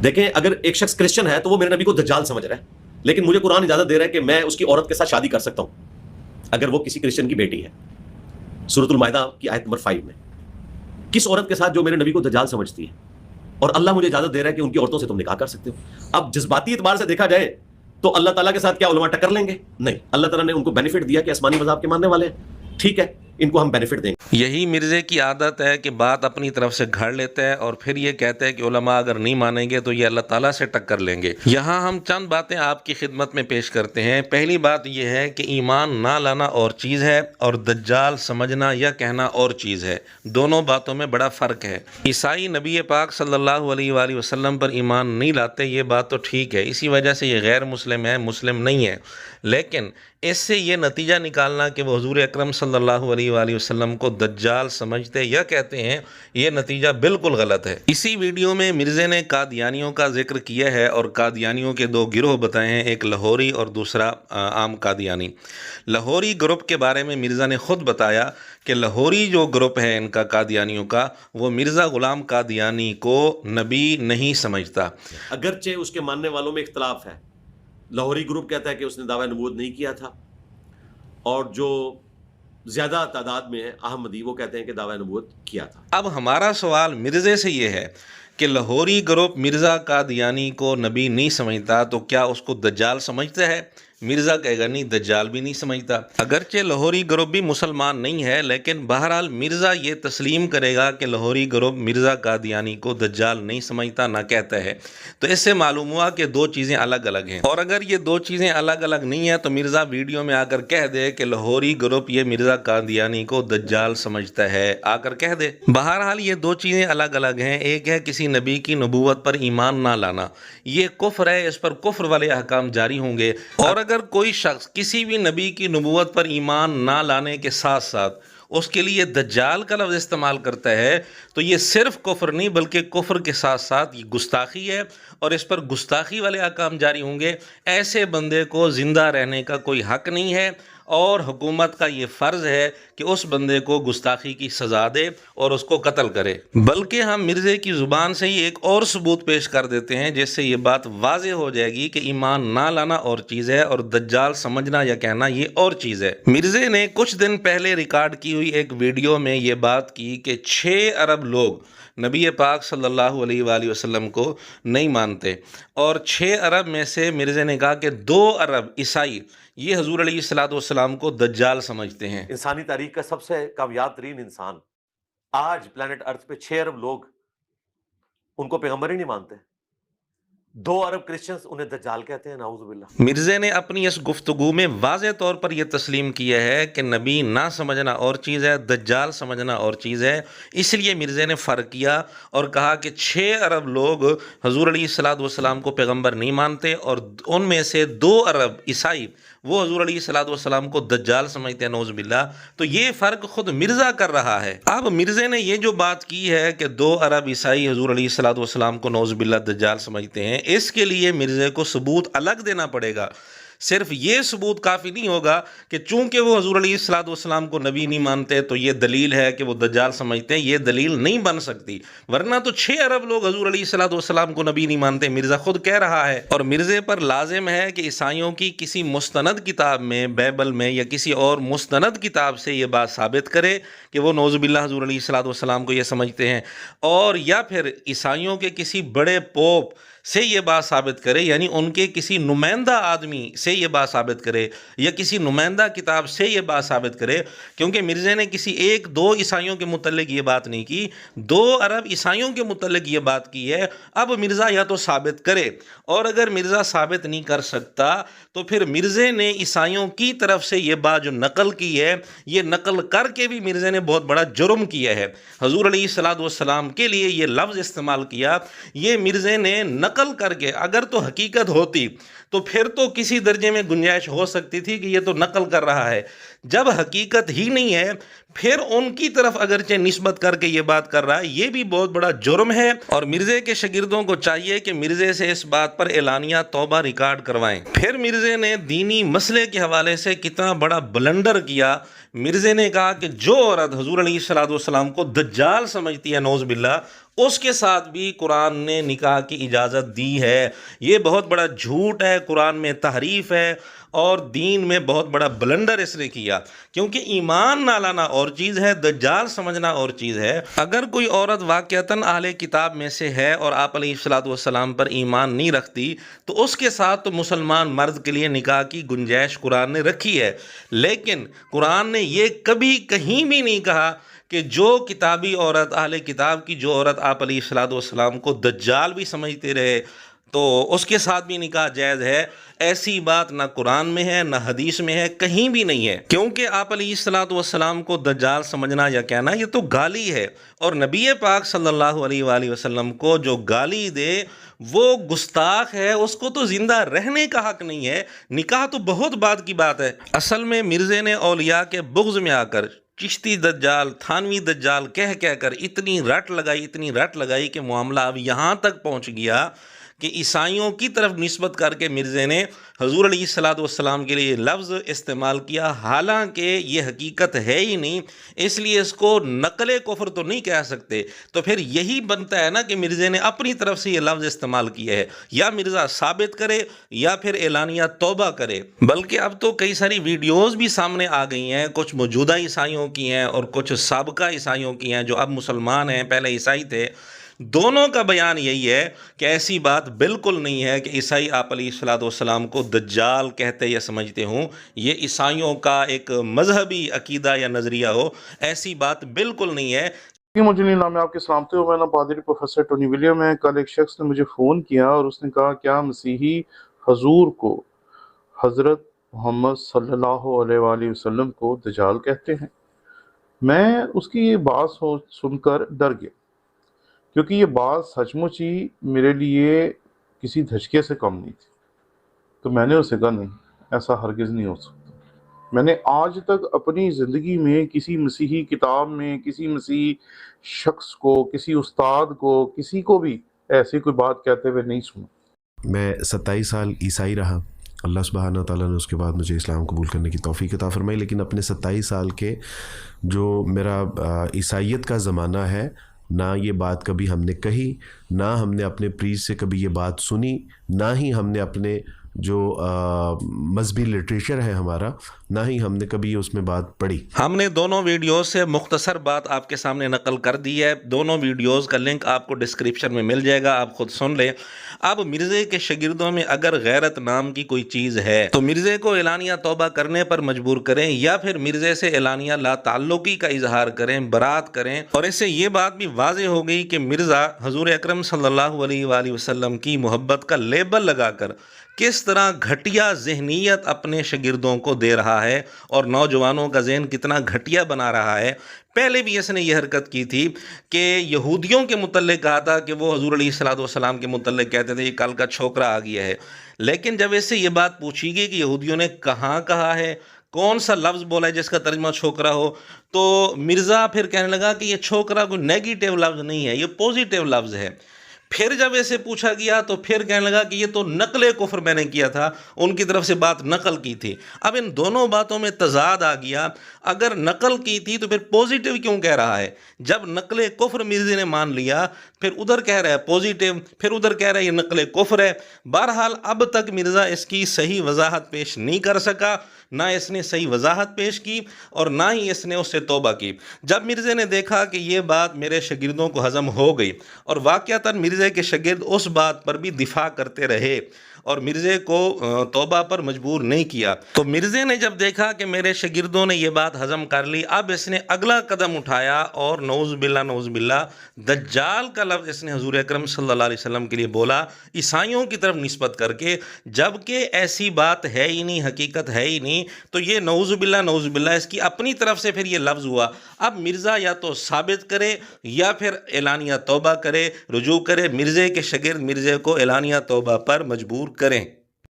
دیکھیں اگر ایک شخص کرسچن ہے تو وہ میرے نبی کو دجال سمجھ رہا ہے، لیکن مجھے قرآن اجازت دے رہا ہے کہ میں اس کی عورت کے ساتھ شادی کر سکتا ہوں اگر وہ کسی کرسچن کی بیٹی ہے۔ سورۃ المائدہ کی آیت نمبر 5 میں، کس عورت کے ساتھ جو میرے نبی کو دجال سمجھتی ہے، اور اللہ مجھے اجازت دے رہا ہے کہ ان کی عورتوں سے تم نکاح کر سکتے ہو۔ اب جذباتی اعتبار سے دیکھا جائے تو اللہ تعالیٰ کے ساتھ کیا علماء ٹکر لیں گے؟ نہیں، اللہ تعالیٰ نے ان کو بینیفٹ دیا کہ آسمانی مذہب کے ماننے والے ہیں، ٹھیک ہے، ان کو ہم بینیفٹ دیں گے۔ یہی مرزے کی عادت ہے کہ بات اپنی طرف سے گھڑ لیتا ہے اور پھر یہ کہتا ہے کہ علماء اگر نہیں مانیں گے تو یہ اللہ تعالیٰ سے ٹکر لیں گے۔ یہاں ہم چند باتیں آپ کی خدمت میں پیش کرتے ہیں۔ پہلی بات یہ ہے کہ ایمان نہ لانا اور چیز ہے اور دجال سمجھنا یا کہنا اور چیز ہے، دونوں باتوں میں بڑا فرق ہے۔ عیسائی نبی پاک صلی اللہ علیہ وآلہ وسلم پر ایمان نہیں لاتے، یہ بات تو ٹھیک ہے، اسی وجہ سے یہ غیر مسلم ہے، مسلم نہیں ہے، لیکن اس سے یہ نتیجہ نکالنا کہ وہ حضور اکرم صلی اللہ علیہ وآلہ وسلم کو دجال سمجھتے یا کہتے ہیں، یہ نتیجہ بالکل غلط ہے۔ اسی ویڈیو میں مرزے نے قادیانیوں کا ذکر کیا ہے اور قادیانیوں کے دو گروہ بتائے ہیں، ایک لاہوری اور دوسرا عام قادیانی۔ لاہوری گروپ کے بارے میں مرزا نے خود بتایا کہ لاہوری جو گروپ ہے ان کا قادیانیوں کا، وہ مرزا غلام قادیانی کو نبی نہیں سمجھتا، اگرچہ اس کے ماننے والوں میں اختلاف ہے۔ لاہوری گروپ کہتا ہے کہ اس نے دعویٰ نبوت نہیں کیا تھا، اور جو زیادہ تعداد میں ہے احمدی، وہ کہتے ہیں کہ دعویٰ نبوت کیا تھا۔ اب ہمارا سوال مرزے سے یہ ہے کہ لاہوری گروپ مرزا قادیانی کو نبی نہیں سمجھتا تو کیا اس کو دجال سمجھتا ہے؟ مرزا کہے گا نہیں، دجال بھی نہیں سمجھتا۔ اگرچہ لاہوری گروپ بھی مسلمان نہیں ہے، لیکن بہرحال مرزا یہ تسلیم کرے گا کہ لاہوری گروپ مرزا قادیانی کو دجال نہیں سمجھتا، نہ کہتا ہے۔ تو اس سے معلوم ہوا کہ دو چیزیں الگ الگ ہیں، اور اگر یہ دو چیزیں الگ الگ نہیں ہیں تو مرزا ویڈیو میں آ کر کہہ دے کہ لاہوری گروپ یہ مرزا قادیانی کو دجال سمجھتا ہے، آ کر کہہ دے۔ بہرحال یہ دو چیزیں الگ الگ ہیں، ایک ہے کسی نبی کی نبوت پر ایمان نہ لانا، یہ کفر ہے، اس پر کفر والے احکام جاری ہوں گے، اور اگر کوئی شخص کسی بھی نبی کی نبوت پر ایمان نہ لانے کے ساتھ ساتھ اس کے لیے دجال کا لفظ استعمال کرتا ہے تو یہ صرف کفر نہیں بلکہ کفر کے ساتھ ساتھ یہ گستاخی ہے، اور اس پر گستاخی والے احکام جاری ہوں گے۔ ایسے بندے کو زندہ رہنے کا کوئی حق نہیں ہے، اور حکومت کا یہ فرض ہے کہ اس بندے کو گستاخی کی سزا دے اور اس کو قتل کرے۔ بلکہ ہم مرزے کی زبان سے ہی ایک اور ثبوت پیش کر دیتے ہیں جس سے یہ بات واضح ہو جائے گی کہ ایمان نہ لانا اور چیز ہے اور دجال سمجھنا یا کہنا یہ اور چیز ہے۔ مرزے نے کچھ دن پہلے ریکارڈ کی ہوئی ایک ویڈیو میں یہ بات کی کہ 6 ارب لوگ نبی پاک صلی اللہ علیہ وآلہ وسلم کو نہیں مانتے، اور 6 ارب میں سے مرزے نے کہا کہ 2 ارب عیسائی یہ حضور علیہ السلام کو دجال سمجھتے ہیں۔ انسانی تاریخ کا سب سے کامیاب ترین انسان، آج پلانٹ ارتھ پہ 6 ارب لوگ ان کو پیغمبر ہی نہیں مانتے، 2 ارب کرسچنز انہیں دجال کہتے ہیں، نعوذ باللہ۔ مرزے نے اپنی اس گفتگو میں واضح طور پر یہ تسلیم کیا ہے کہ نبی نہ سمجھنا اور چیز ہے، دجال سمجھنا اور چیز ہے۔ اس لیے مرزے نے فرق کیا اور کہا کہ 6 ارب لوگ حضور علیہ السلام کو پیغمبر نہیں مانتے، اور ان میں سے 2 ارب عیسائی وہ حضور علیہ السلام کو دجال سمجھتے ہیں، نعوذ باللہ۔ تو یہ فرق خود مرزا کر رہا ہے۔ اب مرزے نے یہ جو بات کی ہے کہ 2 ارب عیسائی حضور علیہ السلام کو نعوذ باللہ دجال سمجھتے ہیں، اس کے لیے مرزے کو ثبوت الگ دینا پڑے گا۔ صرف یہ ثبوت کافی نہیں ہوگا کہ چونکہ وہ حضور علیہ السلام کو نبی نہیں مانتے تو یہ دلیل ہے کہ وہ دجال سمجھتے ہیں، یہ دلیل نہیں بن سکتی، ورنہ تو 6 ارب لوگ حضور علیہ السلام کو نبی نہیں مانتے، مرزا خود کہہ رہا ہے۔ اور مرزے پر لازم ہے کہ عیسائیوں کی کسی مستند کتاب میں، بائبل میں یا کسی اور مستند کتاب سے یہ بات ثابت کرے کہ وہ نعوذ باللہ حضور علیہ السلام کو یہ سمجھتے ہیں، اور یا پھر عیسائیوں کے کسی بڑے پوپ سے یہ بات ثابت کرے، یعنی ان کے کسی نمائندہ آدمی سے یہ بات ثابت کرے یا کسی نمائندہ کتاب سے یہ بات ثابت کرے، کیونکہ مرزے نے کسی 1-2 عیسائیوں کے متعلق یہ بات نہیں کی، 2 ارب عیسائیوں کے متعلق یہ بات کی ہے۔ اب مرزا یا تو ثابت کرے، اور اگر مرزا ثابت نہیں کر سکتا تو پھر مرزے نے عیسائیوں کی طرف سے یہ بات جو نقل کی ہے، یہ نقل کر کے بھی مرزے نے بہت بڑا جرم کیا ہے۔ حضور علیہ السلام کے لیے یہ لفظ استعمال کیا، یہ مرزے نے نقل کر کے، اگر تو حقیقت ہوتی تو پھر تو کسی درجے میں گنجائش ہو سکتی تھی کہ یہ تو نقل کر رہا ہے۔ جب حقیقت ہی نہیں ہے پھر ان کی طرف اگرچہ نسبت کر کے یہ بات کر رہا ہے، یہ بھی بہت بڑا جرم ہے، اور مرزے کے شاگردوں کو چاہیے کہ مرزے سے اس بات پر اعلانیہ توبہ ریکارڈ کروائیں۔ پھر مرزے نے دینی مسئلے کے حوالے سے کتنا بڑا بلنڈر کیا۔ مرزے نے کہا کہ جو عورت حضور علیہ السلام کو دجال سمجھتی ہے نعوذ باللہ، اس کے ساتھ بھی قرآن نے نکاح کی اجازت دی ہے۔ یہ بہت بڑا جھوٹ ہے، قرآن میں تحریف ہے، اور دین میں بہت بڑا بلنڈر اس نے کیا، کیونکہ ایمان نہ لانا اور چیز ہے، دجال سمجھنا اور چیز ہے۔ اگر کوئی عورت واقعتاً اہل کتاب میں سے ہے اور آپ علیہ السلام پر ایمان نہیں رکھتی، تو اس کے ساتھ تو مسلمان مرد کے لیے نکاح کی گنجائش قرآن نے رکھی ہے، لیکن قرآن نے یہ کبھی کہیں بھی نہیں کہا کہ جو کتابی عورت، اہل کتاب کی جو عورت آپ علیہ السلام کو دجال بھی سمجھتے رہے تو اس کے ساتھ بھی نکاح جائز ہے۔ ایسی بات نہ قرآن میں ہے، نہ حدیث میں ہے، کہیں بھی نہیں ہے، کیونکہ آپ علیہ السلام کو دجال سمجھنا یا کہنا یہ تو گالی ہے، اور نبی پاک صلی اللہ علیہ وآلہ وسلم کو جو گالی دے وہ گستاخ ہے، اس کو تو زندہ رہنے کا حق نہیں ہے۔ نکاح تو بہت بعد کی بات ہے۔ اصل میں مرزے نے اولیاء کے بغض میں آ کر چشتی دجال، تھانوی دجال کہہ کر اتنی رٹ لگائی کہ معاملہ اب یہاں تک پہنچ گیا کہ عیسائیوں کی طرف نسبت کر کے مرزے نے حضور علیہ السلام کے لیے لفظ استعمال کیا، حالانکہ یہ حقیقت ہے ہی نہیں، اس لیے اس کو نقل کفر تو نہیں کہہ سکتے۔ تو پھر یہی بنتا ہے نا کہ مرزے نے اپنی طرف سے یہ لفظ استعمال کیا ہے، یا مرزا ثابت کرے یا پھر اعلانیہ توبہ کرے۔ بلکہ اب تو کئی ساری ویڈیوز بھی سامنے آ گئی ہیں، کچھ موجودہ عیسائیوں کی ہیں اور کچھ سابقہ عیسائیوں کی ہیں جو اب مسلمان ہیں، پہلے عیسائی تھے۔ دونوں کا بیان یہی ہے کہ ایسی بات بالکل نہیں ہے کہ عیسائی آپ علیہ السلام کو دجال کہتے یا سمجھتے ہوں، یہ عیسائیوں کا ایک مذہبی عقیدہ یا نظریہ ہو، ایسی بات بالکل نہیں ہے۔ مجھے نہیں نام ہے، آپ کے سلامتی ہو، میں نام پادری پروفیسر ٹونی ولیم ہے۔ کل ایک شخص نے مجھے فون کیا اور اس نے کہا کیا مسیحی حضور کو، حضرت محمد صلی اللہ علیہ وآلہ وسلم کو دجال کہتے ہیں؟ میں اس کی یہ بات سن کر ڈر گیا، کیونکہ یہ بات سچ مچ ہی میرے لیے کسی دھچکے سے کم نہیں تھی۔ تو میں نے اسے کہا نہیں، ایسا ہرگز نہیں ہو سکتا۔ میں نے آج تک اپنی زندگی میں کسی مسیحی کتاب میں، کسی مسیحی شخص کو، کسی استاد کو، کسی کو بھی ایسی کوئی بات کہتے ہوئے نہیں سنا۔ میں 27 سال عیسائی رہا، اللہ سبحانہ تعالیٰ نے اس کے بعد مجھے اسلام قبول کرنے کی توفیق عطا فرمائی، لیکن اپنے 27 سال کے جو میرا عیسائیت کا زمانہ ہے، نہ یہ بات کبھی ہم نے کہی، نہ ہم نے اپنے پریسٹ سے کبھی یہ بات سنی، نہ ہی ہم نے اپنے جو مذہبی لٹریچر ہے ہمارا، نہ ہی ہم نے کبھی اس میں بات پڑھی۔ ہم نے دونوں ویڈیوز سے مختصر بات آپ کے سامنے نقل کر دی ہے، دونوں ویڈیوز کا لنک آپ کو ڈسکرپشن میں مل جائے گا، آپ خود سن لیں۔ اب مرزے کے شاگردوں میں اگر غیرت نام کی کوئی چیز ہے تو مرزے کو اعلانیہ توبہ کرنے پر مجبور کریں، یا پھر مرزے سے اعلانیہ لا تعلقی کا اظہار کریں، برات کریں۔ اور اس سے یہ بات بھی واضح ہو گئی کہ مرزا حضور اکرم صلی اللہ علیہ وآلہ وسلم کی محبت کا لیبل لگا کر کس طرح گھٹیا ذہنیت اپنے شاگردوں کو دے رہا ہے، اور نوجوانوں کا ذہن کتنا گھٹیا بنا رہا ہے۔ پہلے بھی اس نے یہ حرکت کی تھی کہ یہودیوں کے متعلق کہا تھا کہ وہ حضور علیہ السلام کے متعلق کہتے تھے یہ کل کا چھوکرا آ گیا ہے، لیکن جب اس سے یہ بات پوچھی گئی کہ یہودیوں نے کہاں کہا ہے، کون سا لفظ بولا ہے جس کا ترجمہ چھوکرا ہو، تو مرزا پھر کہنے لگا کہ یہ چھوکرا کوئی نیگیٹو لفظ نہیں ہے، یہ پوزیٹیو لفظ ہے۔ پھر جب اسے پوچھا گیا تو پھر کہنے لگا کہ یہ تو نقل کفر میں نے کیا تھا، ان کی طرف سے بات نقل کی تھی۔ اب ان دونوں باتوں میں تضاد آ گیا، اگر نقل کی تھی تو پھر پوزیٹیو کیوں کہہ رہا ہے؟ جب نقل کفر مرزے نے مان لیا، پھر ادھر کہہ رہا ہے پوزیٹیو، پھر ادھر کہہ رہا ہے یہ نقل کفر ہے۔ بہرحال اب تک مرزا اس کی صحیح وضاحت پیش نہیں کر سکا، نہ اس نے صحیح وضاحت پیش کی اور نہ ہی اس نے اس سے توبہ کی۔ جب مرزے نے دیکھا کہ یہ بات میرے شاگردوں کو ہضم ہو گئی، اور واقعتاً مرزے کے شاگرد اس بات پر بھی دفاع کرتے رہے اور مرزے کو توبہ پر مجبور نہیں کیا، تو مرزے نے جب دیکھا کہ میرے شاگردوں نے یہ بات ہضم کر لی، اب اس نے اگلا قدم اٹھایا اور نعوذ باللہ دجال کا لفظ اس نے حضور اکرم صلی اللہ علیہ وسلم کے لیے بولا، عیسائیوں کی طرف نسبت کر کے، جبکہ ایسی بات ہے ہی نہیں، حقیقت ہے ہی نہیں۔ تو یہ نعوذ باللہ اس کی اپنی طرف سے پھر یہ لفظ ہوا۔ اب مرزا یا تو ثابت کرے یا پھر اعلانیہ توبہ کرے، رجوع کرے، مرزے کے شاگرد مرزے کو اعلانیہ توبہ پر مجبور کریں۔